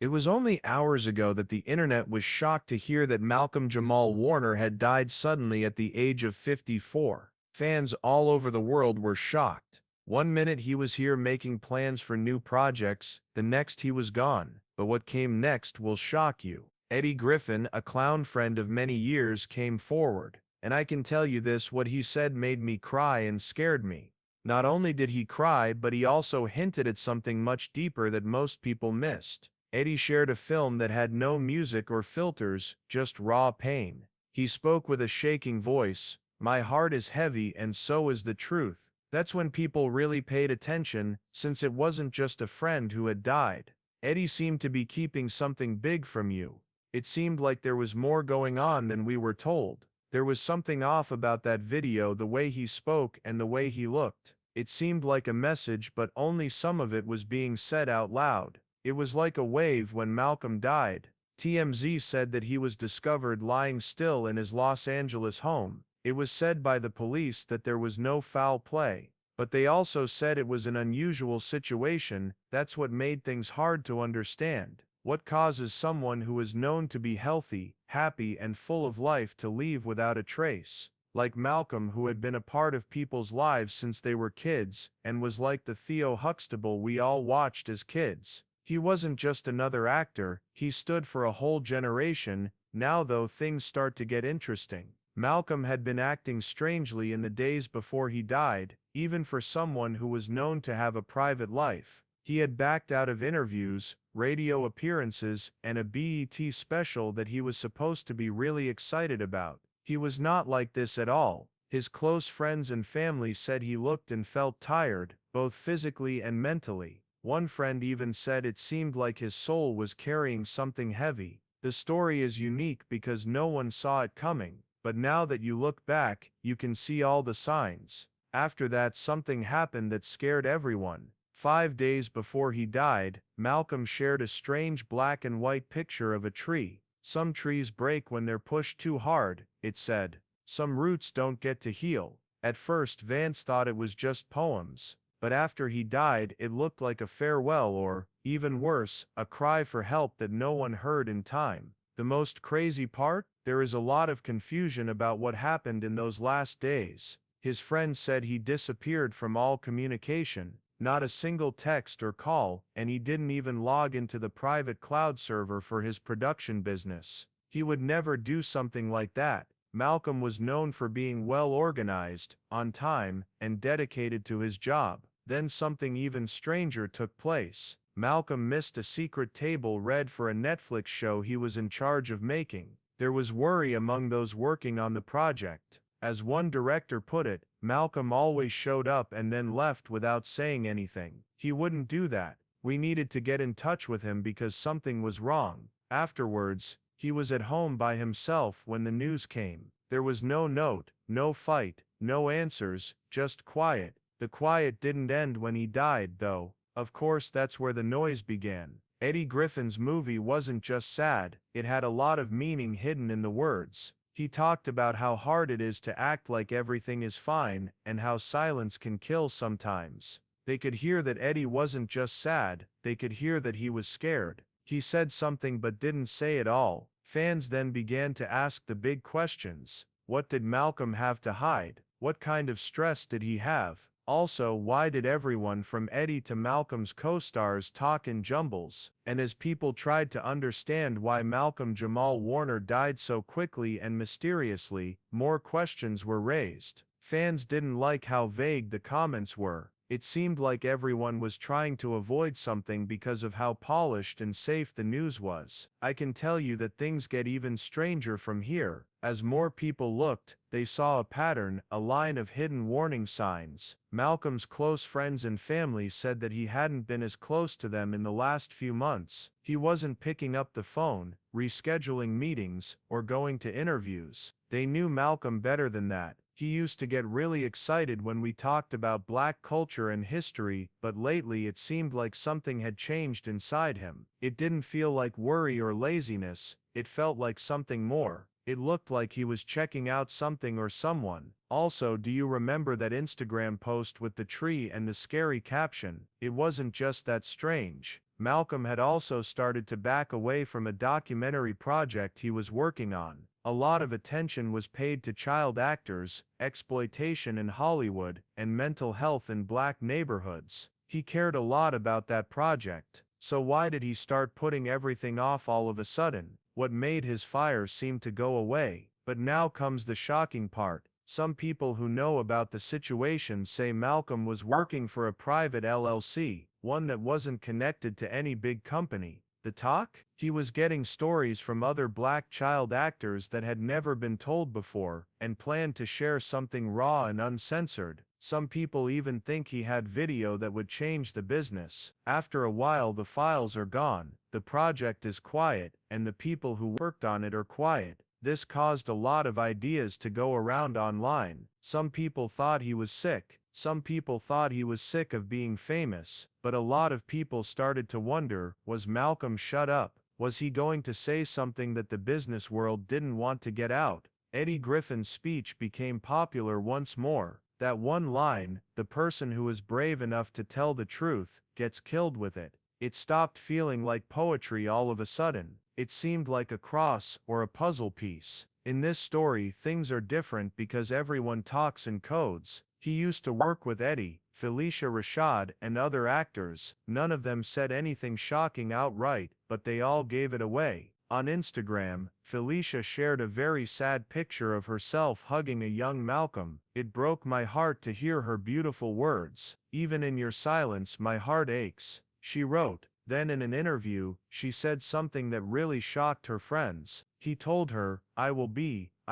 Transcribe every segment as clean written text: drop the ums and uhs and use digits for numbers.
It was only hours ago that the internet was shocked to hear that Malcolm-Jamal Warner had died suddenly at the age of 54. Fans all over the world were shocked. One minute he was here making plans for new projects, the next he was gone. But what came next will shock you. Eddie Griffin, a clown friend of many years, came forward. And I can tell you this, what he said made me cry and scared me. Not only did he cry, but he also hinted at something much deeper that most people missed. Eddie shared a film that had no music or filters, just raw pain. He spoke with a shaking voice, "My heart is heavy and so is the truth." That's when people really paid attention, since it wasn't just a friend who had died. Eddie seemed to be keeping something big from you. It seemed like there was more going on than we were told. There was something off about that video, the way he spoke and the way he looked. It seemed like a message, but only some of it was being said out loud. It was like a wave when Malcolm died. TMZ said that he was discovered lying still in his Los Angeles home. It was said by the police that there was no foul play. But they also said it was an unusual situation. That's what made things hard to understand. What causes someone who is known to be healthy, happy and full of life to leave without a trace? Like Malcolm, who had been a part of people's lives since they were kids, and was like the Theo Huxtable we all watched as kids. He wasn't just another actor, he stood for a whole generation. Now though, things start to get interesting. Malcolm had been acting strangely in the days before he died, even for someone who was known to have a private life. He had backed out of interviews, radio appearances, and a BET special that he was supposed to be really excited about. He was not like this at all. His close friends and family said he looked and felt tired, both physically and mentally. One friend even said it seemed like his soul was carrying something heavy. The story is unique because no one saw it coming, but now that you look back, you can see all the signs. After that, something happened that scared everyone. 5 days before he died, Malcolm shared a strange black and white picture of a tree. "Some trees break when they're pushed too hard," it said. "Some roots don't get to heal." At first, Vance thought it was just poems. But after he died, it looked like a farewell or, even worse, a cry for help that no one heard in time. The most crazy part? There is a lot of confusion about what happened in those last days. His friend said he disappeared from all communication, not a single text or call, and he didn't even log into the private cloud server for his production business. He would never do something like that. Malcolm was known for being well organized, on time, and dedicated to his job. Then something even stranger took place. Malcolm missed a secret table read for a Netflix show he was in charge of making. There was worry among those working on the project. As one director put it, Malcolm always showed up and then left without saying anything. He wouldn't do that. We needed to get in touch with him because something was wrong. Afterwards, he was at home by himself when the news came. There was no note, no fight, no answers, just quiet. The quiet didn't end when he died, though. Of course, that's where the noise began. Eddie Griffin's movie wasn't just sad, it had a lot of meaning hidden in the words. He talked about how hard it is to act like everything is fine, and how silence can kill sometimes. They could hear that Eddie wasn't just sad, they could hear that he was scared. He said something but didn't say it all. Fans then began to ask the big questions. What did Malcolm have to hide? What kind of stress did he have? Also, why did everyone from Eddie to Malcolm's co-stars talk in jumbles? And as people tried to understand why Malcolm-Jamal Warner died so quickly and mysteriously, more questions were raised. Fans didn't like how vague the comments were. It seemed like everyone was trying to avoid something because of how polished and safe the news was. I can tell you that things get even stranger from here. As more people looked, they saw a pattern, a line of hidden warning signs. Malcolm's close friends and family said that he hadn't been as close to them in the last few months. He wasn't picking up the phone, rescheduling meetings, or going to interviews. They knew Malcolm better than that. He used to get really excited when we talked about black culture and history, but lately it seemed like something had changed inside him. It didn't feel like worry or laziness, it felt like something more. It looked like he was checking out something or someone. Also, do you remember that Instagram post with the tree and the scary caption? It wasn't just that strange. Malcolm had also started to back away from a documentary project he was working on. A lot of attention was paid to child actors, exploitation in Hollywood, and mental health in black neighborhoods. He cared a lot about that project, so why did he start putting everything off all of a sudden? What made his fire seem to go away? But now comes the shocking part. Some people who know about the situation say Malcolm was working for a private LLC, one that wasn't connected to any big company. The talk? He was getting stories from other black child actors that had never been told before, and planned to share something raw and uncensored. Some people even think he had video that would change the business. After a while the files are gone, the project is quiet, and the people who worked on it are quiet. This caused a lot of ideas to go around online. Some people thought he was sick. Some people thought he was sick of being famous, but a lot of people started to wonder, was Malcolm shut up? Was he going to say something that the business world didn't want to get out? Eddie Griffin's speech became popular once more. That one line, "The person who is brave enough to tell the truth, gets killed with it." It stopped feeling like poetry all of a sudden. It seemed like a cross or a puzzle piece. In this story things are different because everyone talks in codes. He used to work with Eddie, Felicia Rashad, and other actors. None of them said anything shocking outright, but they all gave it away. On Instagram, Felicia shared a very sad picture of herself hugging a young Malcolm. "It broke my heart to hear her beautiful words. Even in your silence my heart aches," she wrote. Then in an interview, she said something that really shocked her friends. He told her, I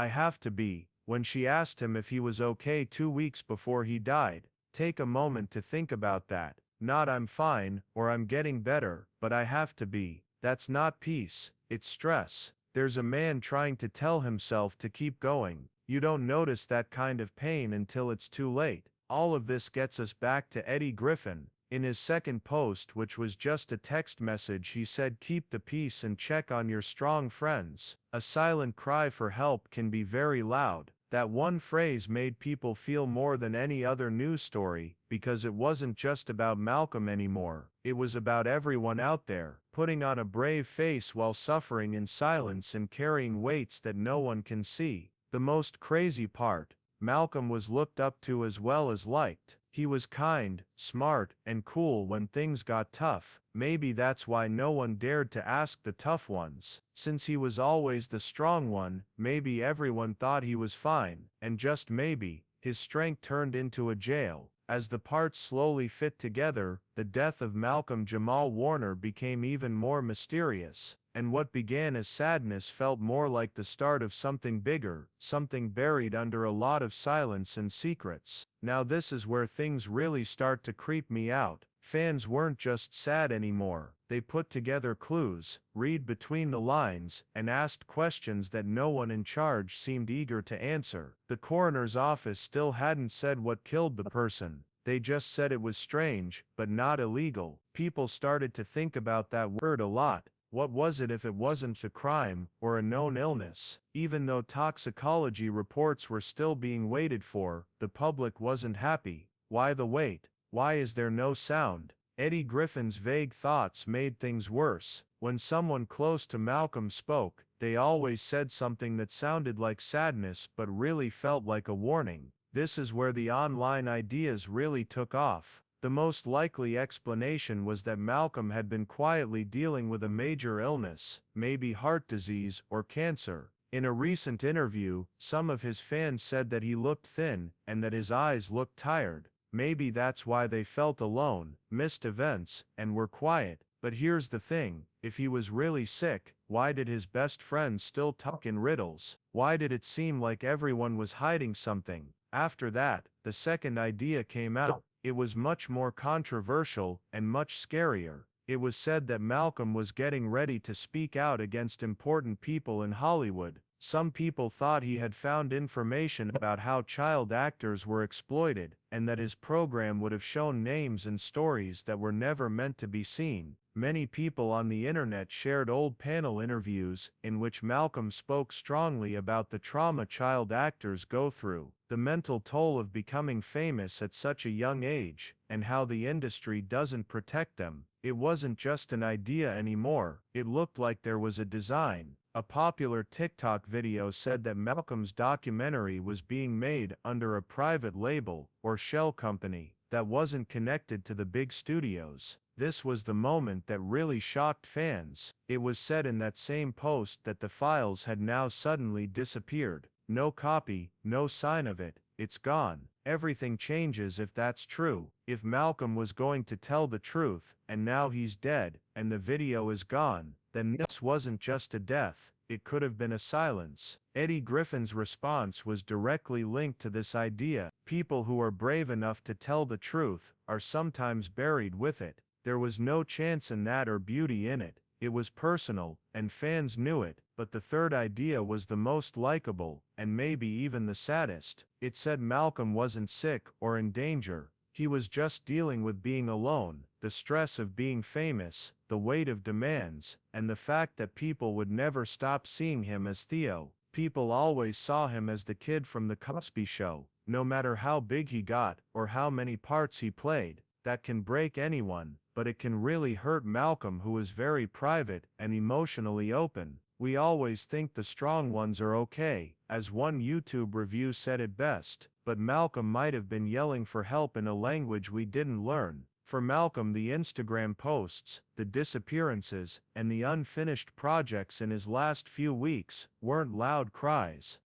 have to be," when she asked him if he was okay 2 weeks before he died. Take a moment to think about that. Not "I'm fine" or "I'm getting better," but "I have to be." That's not peace, it's stress. There's a man trying to tell himself to keep going. You don't notice that kind of pain until it's too late. All of this gets us back to Eddie Griffin. In his second post, which was just a text message, he said, "Keep the peace and check on your strong friends." A silent cry for help can be very loud. That one phrase made people feel more than any other news story, because it wasn't just about Malcolm anymore. It was about everyone out there, putting on a brave face while suffering in silence and carrying weights that no one can see. The most crazy part, Malcolm was looked up to as well as liked. He was kind, smart, and cool when things got tough. Maybe that's why no one dared to ask the tough ones. Since he was always the strong one, maybe everyone thought he was fine, and just maybe, his strength turned into a jail. As the parts slowly fit together, the death of Malcolm-Jamal Warner became even more mysterious, and what began as sadness felt more like the start of something bigger, something buried under a lot of silence and secrets. Now this is where things really start to creep me out. Fans weren't just sad anymore. They put together clues, read between the lines, and asked questions that no one in charge seemed eager to answer. The coroner's office still hadn't said what killed the person. They just said it was strange, but not illegal. People started to think about that word a lot. What was it if it wasn't a crime, or a known illness? Even though toxicology reports were still being waited for, the public wasn't happy. Why the wait? Why is there no sound? Eddie Griffin's vague thoughts made things worse. When someone close to Malcolm spoke, they always said something that sounded like sadness but really felt like a warning. This is where the online ideas really took off. The most likely explanation was that Malcolm had been quietly dealing with a major illness, maybe heart disease or cancer. In a recent interview, some of his fans said that he looked thin, and that his eyes looked tired. Maybe that's why they felt alone, missed events, and were quiet. But here's the thing, if he was really sick, why did his best friends still talk in riddles? Why did it seem like everyone was hiding something? After that, the second idea came out. It was much more controversial, and much scarier. It was said that Malcolm was getting ready to speak out against important people in Hollywood. Some people thought he had found information about how child actors were exploited, and that his program would have shown names and stories that were never meant to be seen. Many people on the internet shared old panel interviews, in which Malcolm spoke strongly about the trauma child actors go through, the mental toll of becoming famous at such a young age, and how the industry doesn't protect them. It wasn't just an idea anymore, it looked like there was a design. A popular TikTok video said that Malcolm's documentary was being made under a private label or shell company that wasn't connected to the big studios. This was the moment that really shocked fans. It was said in that same post that the files had now suddenly disappeared. No copy, no sign of it, it's gone. Everything changes if that's true. If Malcolm was going to tell the truth, and now he's dead, and the video is gone, then this wasn't just a death, it could have been a silence. Eddie Griffin's response was directly linked to this idea. People who are brave enough to tell the truth are sometimes buried with it. There was no chance in that or beauty in it. It was personal, and fans knew it, but the third idea was the most likable, and maybe even the saddest. It said Malcolm wasn't sick or in danger, he was just dealing with being alone, the stress of being famous, the weight of demands, and the fact that people would never stop seeing him as Theo. People always saw him as the kid from the Cosby Show, no matter how big he got, or how many parts he played. That can break anyone, but it can really hurt Malcolm, who is very private and emotionally open. We always think the strong ones are okay, as one YouTube review said it best, but Malcolm might have been yelling for help in a language we didn't learn. For Malcolm, the Instagram posts, the disappearances, and the unfinished projects in his last few weeks weren't loud cries.